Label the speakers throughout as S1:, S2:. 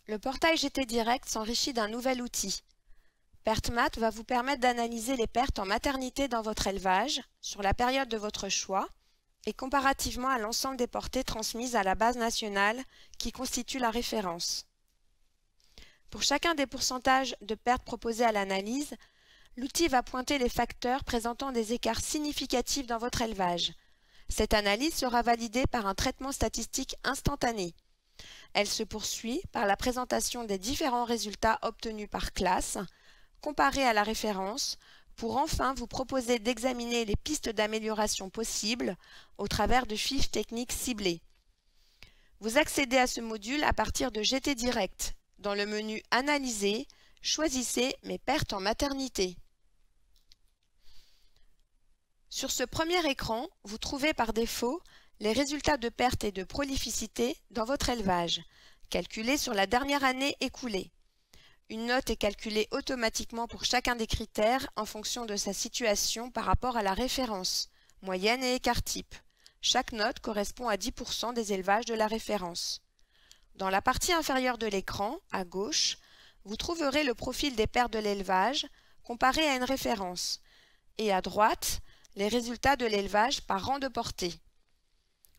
S1: Le portail GT Direct s'enrichit d'un nouvel outil. PertMath va vous permettre d'analyser les pertes en maternité dans votre élevage, sur la période de votre choix, et comparativement à l'ensemble des portées transmises à la base nationale qui constitue la référence. Pour chacun des pourcentages de pertes proposés à l'analyse, l'outil va pointer les facteurs présentant des écarts significatifs dans votre élevage. Cette analyse sera validée par un traitement statistique instantané. Elle se poursuit par la présentation des différents résultats obtenus par classe, comparés à la référence, pour enfin vous proposer d'examiner les pistes d'amélioration possibles au travers de fiches techniques ciblées. Vous accédez à ce module à partir de GT Direct. Dans le menu « Analyser », choisissez « Mes pertes en maternité ». Sur ce premier écran, vous trouvez par défaut les résultats de perte et de prolificité dans votre élevage, calculés sur la dernière année écoulée. Une note est calculée automatiquement pour chacun des critères en fonction de sa situation par rapport à la référence, moyenne et écart type. Chaque note correspond à 10% des élevages de la référence. Dans la partie inférieure de l'écran, à gauche, vous trouverez le profil des pertes de l'élevage comparé à une référence, et à droite, les résultats de l'élevage par rang de portée.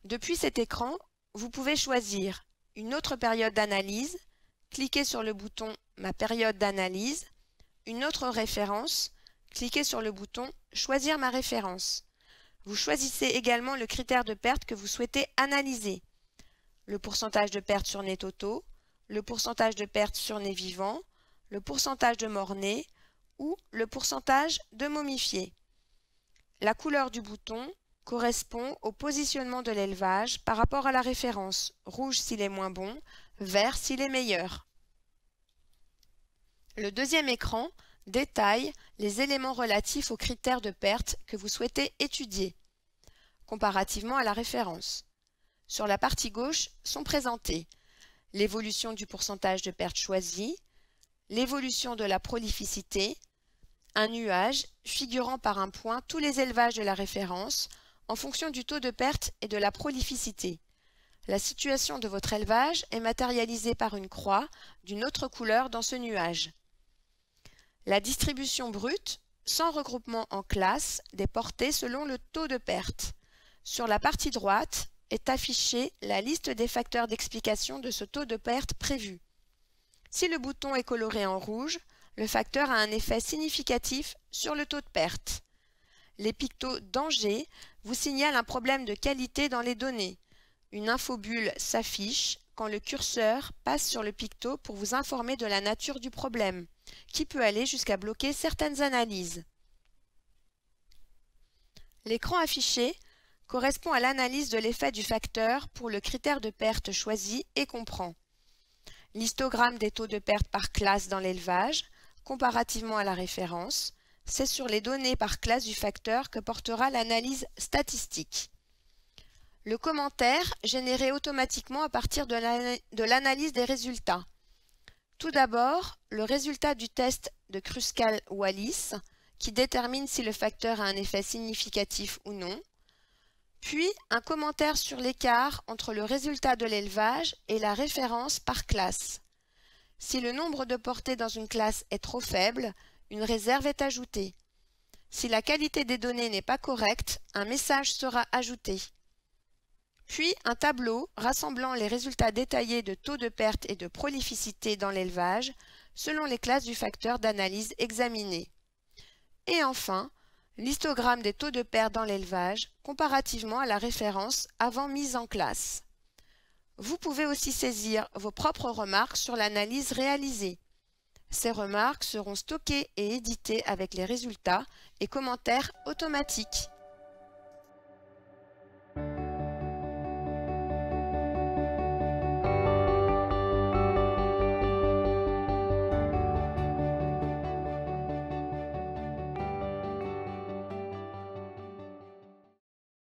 S1: Depuis cet écran, vous pouvez choisir une autre période d'analyse, cliquez sur le bouton « Ma période d'analyse », une autre référence, cliquez sur le bouton « Choisir ma référence ». Vous choisissez également le critère de perte que vous souhaitez analyser, le pourcentage de perte sur nez totaux, le pourcentage de perte sur nez vivant, le pourcentage de morts-nés ou le pourcentage de momifiés. La couleur du bouton correspond au positionnement de l'élevage par rapport à la référence, rouge s'il est moins bon, vert s'il est meilleur. Le deuxième écran détaille les éléments relatifs aux critères de perte que vous souhaitez étudier, comparativement à la référence. Sur la partie gauche sont présentés l'évolution du pourcentage de perte choisi, l'évolution de la prolificité, un nuage figurant par un point tous les élevages de la référence en fonction du taux de perte et de la prolificité. La situation de votre élevage est matérialisée par une croix d'une autre couleur dans ce nuage. La distribution brute, sans regroupement en classes, des portées selon le taux de perte. Sur la partie droite est affichée la liste des facteurs d'explication de ce taux de perte prévu. Si le bouton est coloré en rouge, le facteur a un effet significatif sur le taux de perte. Les pictos « Danger » vous signalent un problème de qualité dans les données. Une infobulle s'affiche quand le curseur passe sur le picto pour vous informer de la nature du problème, qui peut aller jusqu'à bloquer certaines analyses. L'écran affiché correspond à l'analyse de l'effet du facteur pour le critère de perte choisi et comprend l'histogramme des taux de perte par classe dans l'élevage, comparativement à la référence. C'est sur les données par classe du facteur que portera l'analyse statistique. Le commentaire généré automatiquement à partir de l'analyse des résultats. Tout d'abord, le résultat du test de Kruskal-Wallis, qui détermine si le facteur a un effet significatif ou non. Puis, un commentaire sur l'écart entre le résultat de l'élevage et la référence par classe. Si le nombre de portées dans une classe est trop faible, une réserve est ajoutée. Si la qualité des données n'est pas correcte, un message sera ajouté. Puis un tableau rassemblant les résultats détaillés de taux de perte et de prolificité dans l'élevage selon les classes du facteur d'analyse examiné. Et enfin, l'histogramme des taux de perte dans l'élevage comparativement à la référence avant mise en classe. Vous pouvez aussi saisir vos propres remarques sur l'analyse réalisée. Ces remarques seront stockées et éditées avec les résultats et commentaires automatiques.